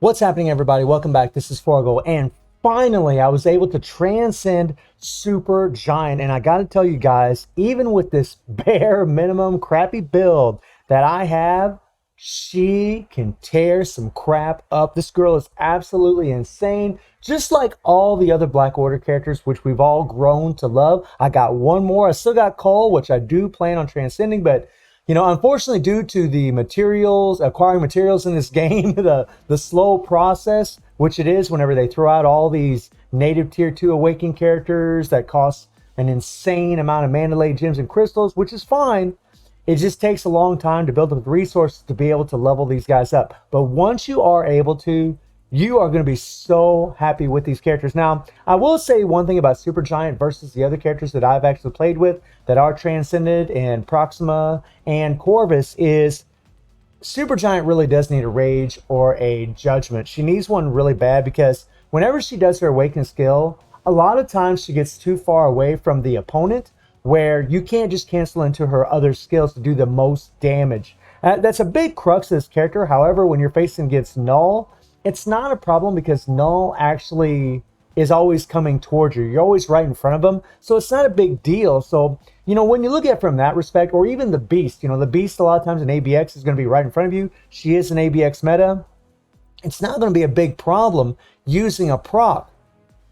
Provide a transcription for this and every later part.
What's happening, everybody? Welcome back. This is Forgo, and finally I was able to transcend Supergiant. And I got to tell you guys, even with this bare minimum crappy build that I have, she can tear some crap up. This girl is absolutely insane, just like all the other Black Order characters, which we've all grown to love. I got one more. I still got Cole, which I do plan on transcending, but unfortunately, due to the materials, acquiring materials in this game, the slow process, which it is whenever they throw out all these native tier 2 awakened characters that cost an insane amount of Mandalay gems and crystals, which is fine. It just takes a long time to build up the resources to be able to level these guys up. But once you are able to, you are going to be so happy with these characters. Now, I will say one thing about Supergiant versus the other characters that I've actually played with that are Transcended and Proxima and Corvus is Supergiant really does need a Rage or a Judgment. She needs one really bad because whenever she does her Awakened skill, a lot of times she gets too far away from the opponent where you can't just cancel into her other skills to do the most damage. That's a big crux of this character. However, when you're facing against Null, it's not a problem because Null actually is always coming towards you. You're always right in front of them. So it's not a big deal. So, when you look at it from that respect, or even the Beast, the Beast a lot of times in ABX is going to be right in front of you. She is an ABX meta. It's not going to be a big problem using a proc.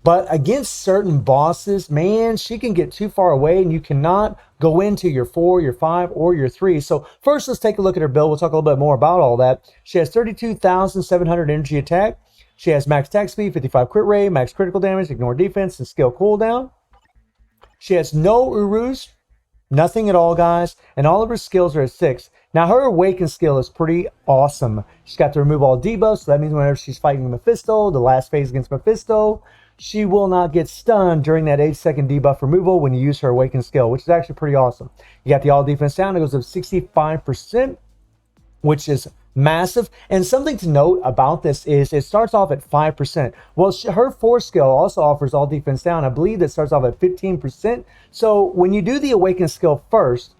But against certain bosses, man, she can get too far away and you cannot go into your 4, your 5, or your 3. So first, let's take a look at her build. We'll talk a little bit more about all that. She has 32,700 energy attack. She has max attack speed, 55 crit rate, max critical damage, ignore defense, and skill cooldown. She has no Urus, nothing at all, guys. And all of her skills are at 6. Now, her Awaken skill is pretty awesome. She's got to remove all debuffs. So that means whenever she's fighting Mephisto, the last phase against Mephisto, she will not get stunned during that 8-second debuff removal when you use her Awaken skill, which is actually pretty awesome. You got the all defense down. It goes up 65%, which is massive. And something to note about this is it starts off at 5%. Well, her 4 skill also offers all defense down. I believe that starts off at 15%. So when you do the Awaken skill first,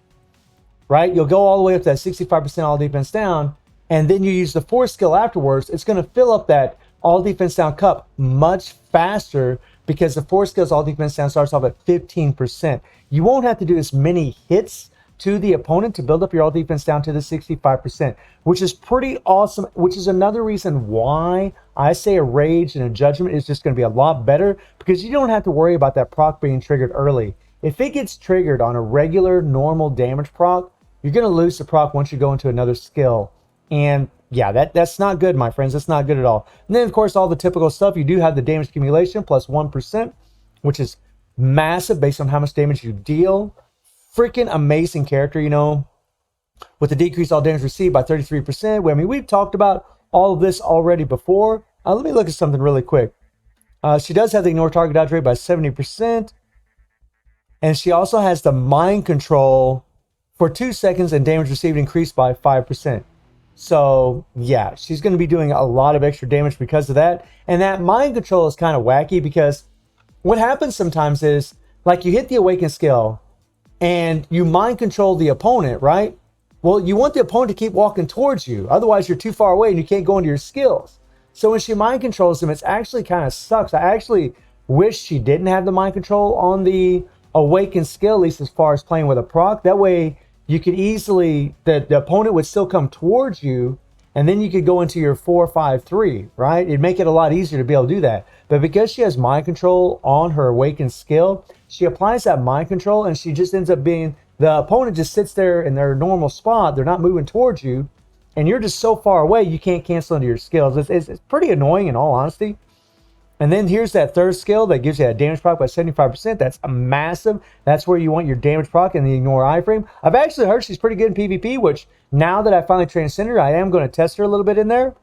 right, you'll go all the way up to that 65% all defense down, and then you use the 4 skill afterwards. It's going to fill up that all defense down cup much faster because the 4 skills all defense down starts off at 15%. You won't have to do as many hits to the opponent to build up your all defense down to the 65%, which is pretty awesome, which is another reason why I say a Rage and a Judgment is just going to be a lot better because you don't have to worry about that proc being triggered early. If it gets triggered on a regular normal damage proc, you're going to lose the proc once you go into another skill. And yeah, that's not good, my friends. That's not good at all. And then, of course, all the typical stuff. You do have the damage accumulation plus 1%, which is massive based on how much damage you deal. Freaking amazing character, with the decrease all damage received by 33%. I mean, we've talked about all of this already before. Let me look at something really quick. She does have the ignore target dodge rate by 70%. And she also has the mind control for 2 seconds and damage received increased by 5%. So, yeah, she's going to be doing a lot of extra damage because of that. And that mind control is kind of wacky because what happens sometimes is, like, you hit the Awaken skill and you mind control the opponent, right? Well, you want the opponent to keep walking towards you. Otherwise, you're too far away and you can't go into your skills. So when she mind controls them, it's actually kind of sucks. I actually wish she didn't have the mind control on the Awaken skill, at least as far as playing with a proc. That way, you could easily, the opponent would still come towards you, and then you could go into your 4-5-3, right? It'd make it a lot easier to be able to do that. But because she has mind control on her Awakened skill, she applies that mind control, and she just ends up being, the opponent just sits there in their normal spot. They're not moving towards you, and you're just so far away, you can't cancel into your skills. It's pretty annoying in all honesty. And then here's that 3rd skill that gives you a damage proc by 75%. That's a massive. That's where you want your damage proc and the ignore iframe. I've actually heard she's pretty good in PvP, which now that I finally transcended her, I am going to test her a little bit in there.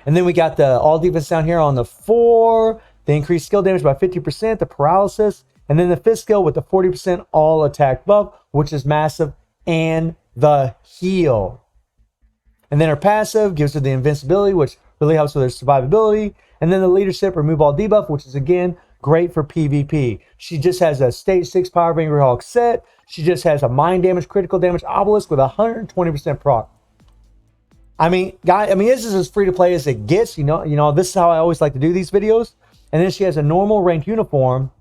And then we got the all defense down here on the 4, the increased skill damage by 50%, the paralysis, and then the 5th skill with the 40% all attack buff, which is massive, and the heal. And then her passive gives her the invincibility, which really helps with her survivability. And then the leadership, remove all debuff, which is, again, great for PvP. She just has a stage 6 Power of Angry Hawk set. She just has a mind damage, critical damage obelisk with 120% proc. I mean, this is as free to play as it gets. This is how I always like to do these videos. And then she has a normal ranked uniform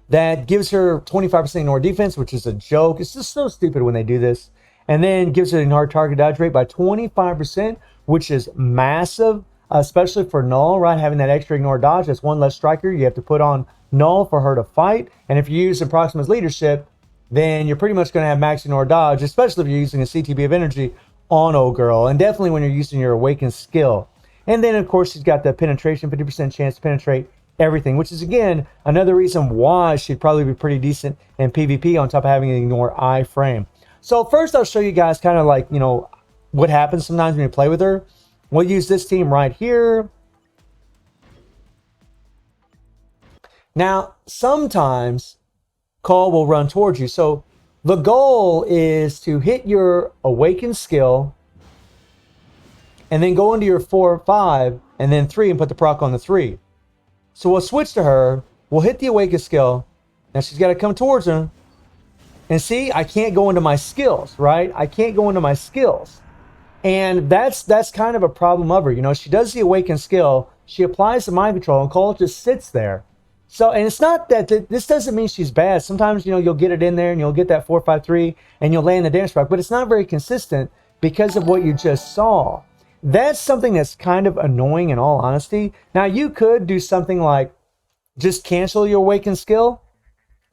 that gives her 25% ignore defense, which is a joke. It's just so stupid when they do this. And then gives her an hard target dodge rate by 25%, which is massive, especially for Null, right? Having that extra ignore dodge, that's one less striker you have to put on Null for her to fight. And if you use Proxima's leadership, then you're pretty much going to have max ignore dodge, especially if you're using a CTB of energy on old girl, and definitely when you're using your awakened skill. And then of course she's got the penetration, 50% chance to penetrate everything, which is again another reason why she'd probably be pretty decent in PvP on top of having an ignore iframe. So first I'll show you guys kind of like, what happens sometimes when you play with her. We'll use this team right here. Now sometimes Call will run towards you. So the goal is to hit your awakened skill and then go into your 4 or 5 and then 3 and put the proc on the 3. So we'll switch to her. We'll hit the awakened skill. Now she's got to come towards him. And see, I can't go into my skills, right? I can't go into my skills. And that's kind of a problem of her. She does the awakened skill. She applies the mind control and Cole just sits there. So, and it's not that this doesn't mean she's bad. Sometimes, you'll get it in there and you'll get that 4-5-3 and you'll land the damage proc, but it's not very consistent because of what you just saw. That's something that's kind of annoying in all honesty. Now, you could do something like just cancel your awakened skill.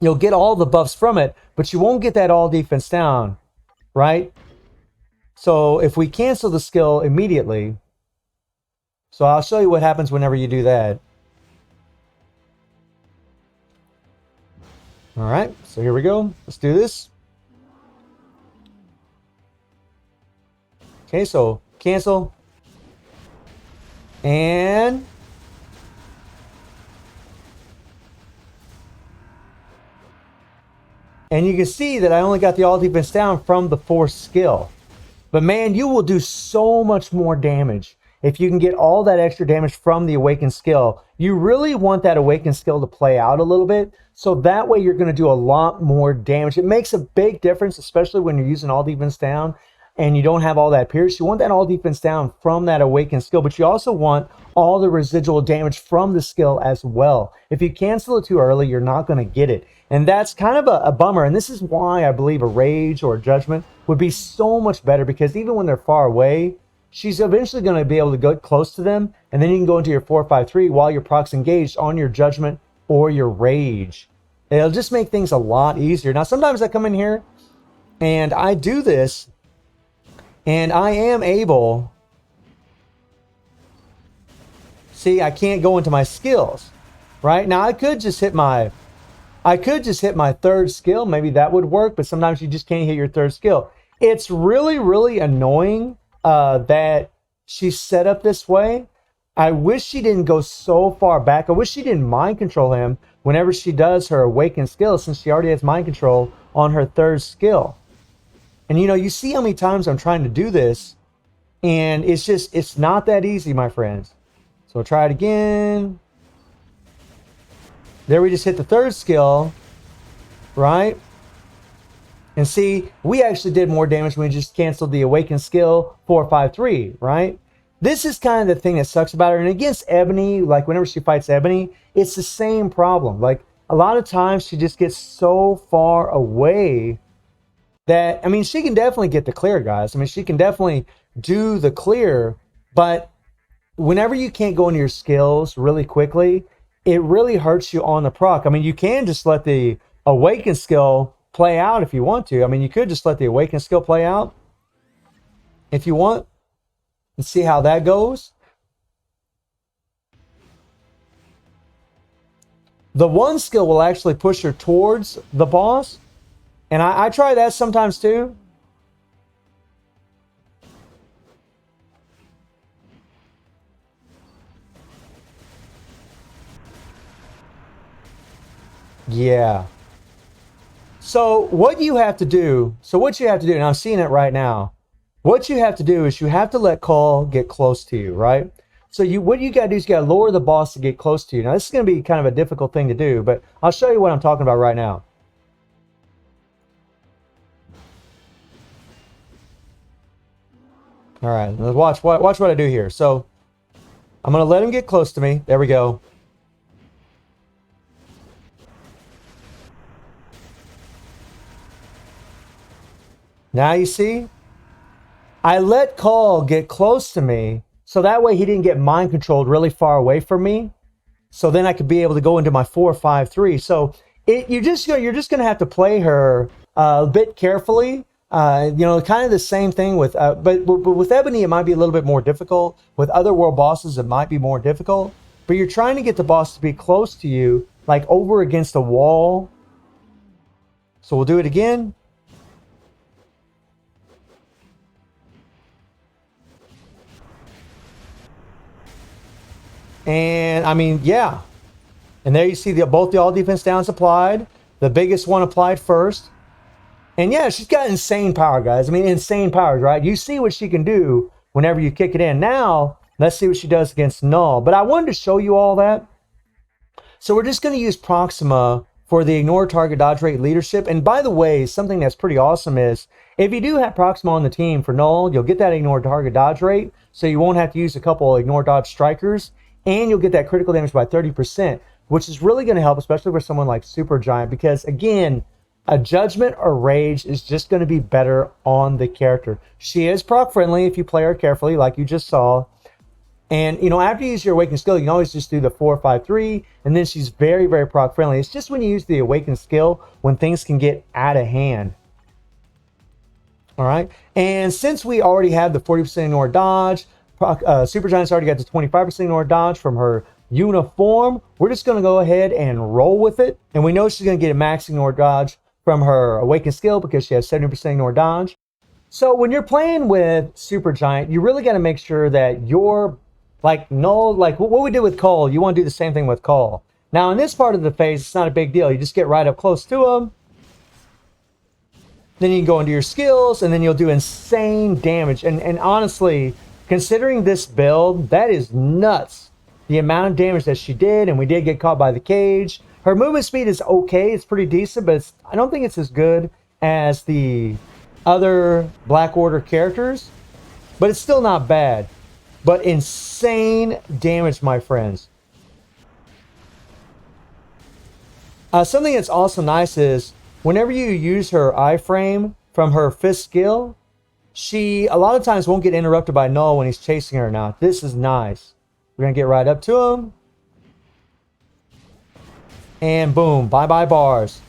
You'll get all the buffs from it, but you won't get that all defense down, right? So if we cancel the skill immediately, so I'll show you what happens whenever you do that. All right, so here we go. Let's do this. Okay, so cancel. And you can see that I only got the all defense down from the 4th skill. But man, you will do so much more damage if you can get all that extra damage from the awakened skill. You really want that awakened skill to play out a little bit, so that way you're going to do a lot more damage. It makes a big difference, especially when you're using all defense down and you don't have all that pierce. You want that all defense down from that awakened skill, but you also want all the residual damage from the skill as well. If you cancel it too early, you're not going to get it. And that's kind of a bummer. And this is why I believe a Rage or a Judgment would be so much better, because even when they're far away, she's eventually going to be able to go close to them. And then you can go into your 4-5-3 while your proc's engaged on your Judgment or your Rage. It'll just make things a lot easier. Now, sometimes I come in here and I do this, and I am able... See, I can't go into my skills, right? Now, I could just hit my 3rd skill. Maybe that would work, but sometimes you just can't hit your 3rd skill. It's really, really annoying that she's set up this way. I wish she didn't go so far back. I wish she didn't mind control him whenever she does her awakened skill, since she already has mind control on her 3rd skill. And you see how many times I'm trying to do this, and it's not that easy, my friends. So we'll try it again. There we just hit the 3rd skill, right? And see, we actually did more damage when we just canceled the awakened skill 4-5-3, right? This is kind of the thing that sucks about her. And against Ebony, like whenever she fights Ebony, it's the same problem. Like a lot of times she just gets so far away that, she can definitely get the clear, guys. She can definitely do the clear, but whenever you can't go into your skills really quickly, it really hurts you on the proc. You can just let the awaken skill play out if you want to. You could just let the awaken skill play out if you want and see how that goes. The 1 skill will actually push her towards the boss. And I try that sometimes too. Yeah. So what you have to do, and I'm seeing it right now, what you have to do is you have to let Call get close to you, right? So what you got to do is you got to lower the boss to get close to you. Now, this is going to be kind of a difficult thing to do, but I'll show you what I'm talking about right now. All right, let's watch what I do here. So I'm gonna let him get close to me. There we go. Now you see, I let Call get close to me, so that way he didn't get mind controlled really far away from me. So then I could be able to go into my 4-5-3. So you're just gonna have to play her a bit carefully. You know, kind of the same thing with, but with Ebony, it might be a little bit more difficult. With other world bosses, it might be more difficult. But you're trying to get the boss to be close to you, like over against a wall. So we'll do it again. And I mean, yeah. And there you see both the all defense downs applied. The biggest one applied first. And yeah, she's got insane power, guys. I mean, insane powers, right? You see what she can do whenever you kick it in. Now, let's see what she does against Null. But I wanted to show you all that. So we're just going to use Proxima for the ignore target dodge rate leadership. And by the way, something that's pretty awesome is if you do have Proxima on the team for Null, you'll get that ignore target dodge rate. So you won't have to use a couple ignore dodge strikers. And you'll get that critical damage by 30%, which is really going to help, especially for someone like Supergiant. Because again, a Judgment or Rage is just going to be better on the character. She is proc friendly if you play her carefully, like you just saw. And, you know, after you use your Awakened skill, you can always just do the 4-5-3, and then she's very, very proc friendly. It's just when you use the Awakened skill when things can get out of hand. All right. And since we already have the 40% ignore dodge, Supergiant's already got the 25% ignore dodge from her uniform, we're just going to go ahead and roll with it. And we know she's going to get a max ignore dodge from her Awakened skill because she has 70% ignore dodge. So when you're playing with Supergiant, you really got to make sure that you're like Null, like what we did with Cole, you want to do the same thing with Cole. Now in this part of the phase, it's not a big deal. You just get right up close to him. Then you can go into your skills and then you'll do insane damage. And honestly, considering this build, that is nuts. The amount of damage that she did, and we did get caught by the cage. Her movement speed is okay. It's pretty decent, but I don't think it's as good as the other Black Order characters. But it's still not bad. But insane damage, my friends. Something that's also nice is whenever you use her iframe from her fifth skill, she a lot of times won't get interrupted by Null when he's chasing her. Now, this is nice. We're going to get right up to him. And boom, bye-bye bars.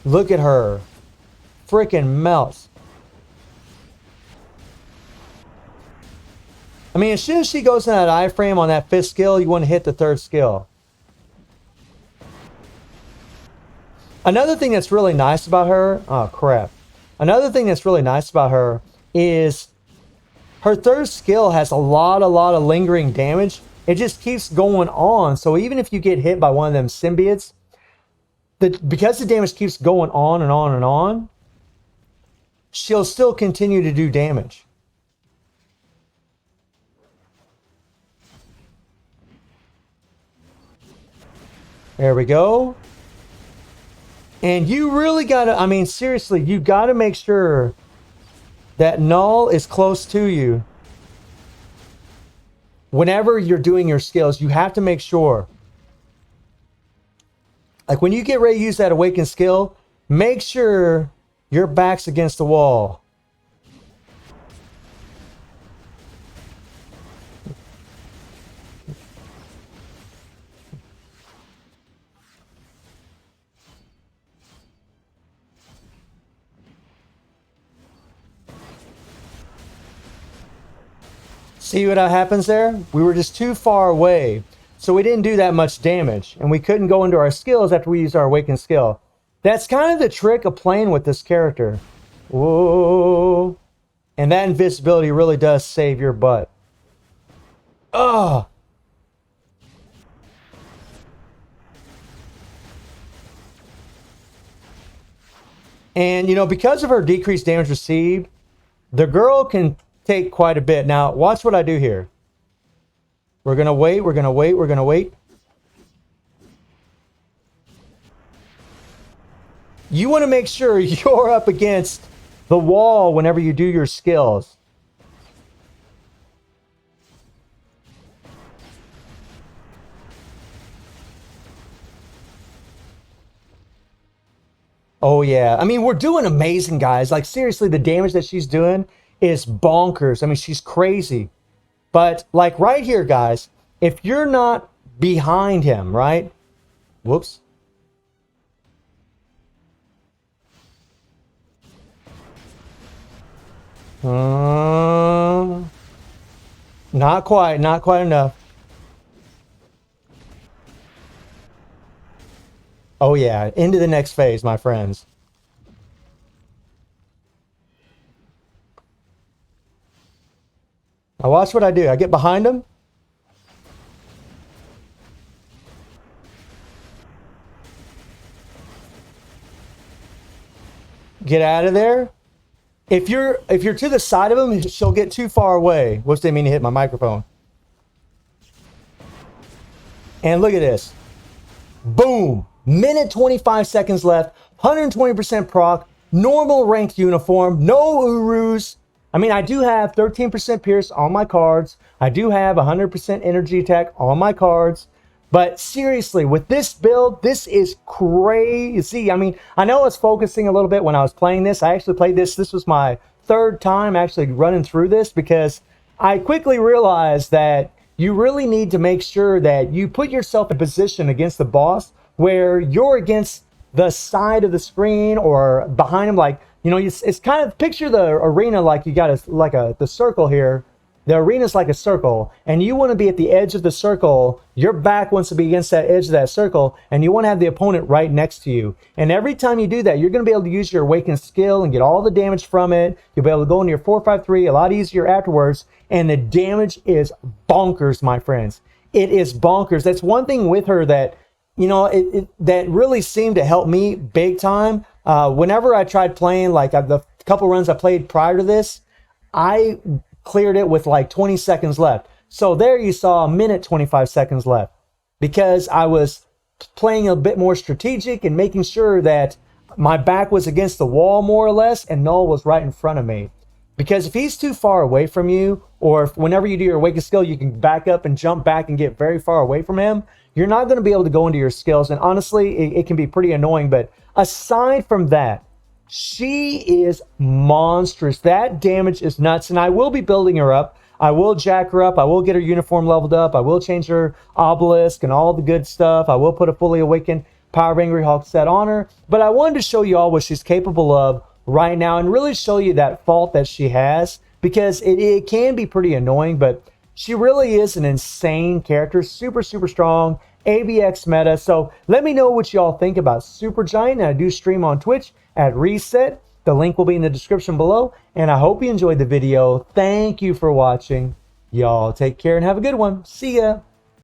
Look at her. Freaking melts. I mean, as soon as she goes in that iframe on that fifth skill, you want to hit the third skill. Another thing that's really nice about her, oh crap. Another thing that's really nice about her is her third skill has a lot of lingering damage. It just keeps going on. So even if you get hit by one of them symbiotes, because the damage keeps going on and on and on, she'll still continue to do damage. There we go. And you really gotta, I mean, seriously, you gotta make sure that Null is close to you. Whenever you're doing your skills, you have to make sure. Like when you get ready to use that Awakened skill, make sure your back's against the wall. See what happens there? We were just too far away. So we didn't do that much damage. And we couldn't go into our skills after we used our Awakened skill. That's kind of the trick of playing with this character. Whoa. And that invisibility really does save your butt. Ugh. And, you know, because of her decreased damage received, the girl can take quite a bit. Now, watch what I do here. We're going to wait, we're going to wait, we're going to wait. You want to make sure you're up against the wall whenever you do your skills. Oh yeah. I mean, we're doing amazing, guys. Like seriously, the damage that she's doing is bonkers. I mean, she's crazy. But like right here, guys, if you're not behind him, right? Whoops. Not quite, not quite enough. Oh yeah, into the next phase, my friends. Now watch what I do. I get behind him. Get out of there. If you're to the side of him, she'll get too far away. Which didn't mean to hit my microphone. And look at this. Boom. Minute 25 seconds left. 120% proc. Normal ranked uniform. No Urus. I mean, I do have 13% pierce on my cards. I do have 100% energy attack on my cards. But seriously, with this build, this is crazy. I mean, I know I was focusing a little bit when I was playing this. I actually played this. This was my third time actually running through this because I quickly realized that you really need to make sure that you put yourself in position against the boss where you're against the side of the screen or behind him. Like, you know, it's kind of picture the arena like you got the circle here. The arena's like a circle, and you want to be at the edge of the circle. Your back wants to be against that edge of that circle, and you want to have the opponent right next to you. And every time you do that, you're going to be able to use your awakened skill and get all the damage from it. You'll be able to go into your 4-5-3 a lot easier afterwards, and the damage is bonkers, my friends. It is bonkers. That's one thing with her that, you know, that really seemed to help me big time. Whenever I tried playing, like the couple runs I played prior to this, I cleared it with like 20 seconds left. So there you saw a minute 25 seconds left because I was playing a bit more strategic and making sure that my back was against the wall more or less and Null was right in front of me. Because if he's too far away from you, or if whenever you do your awakened skill, you can back up and jump back and get very far away from him, you're not going to be able to go into your skills. And honestly, it can be pretty annoying. But aside from that, she is monstrous. That damage is nuts. And I will be building her up. I will jack her up. I will get her uniform leveled up. I will change her obelisk and all the good stuff. I will put a fully awakened Power of Angry Hulk set on her. But I wanted to show you all what she's capable of right now and really show you that fault that she has, because it can be pretty annoying, but she really is an insane character. Super, super strong. ABX meta. So let me know what y'all think about Supergiant. And I do stream on Twitch at Reset. The link will be in the description below. And I hope you enjoyed the video. Thank you for watching. Y'all take care and have a good one. See ya.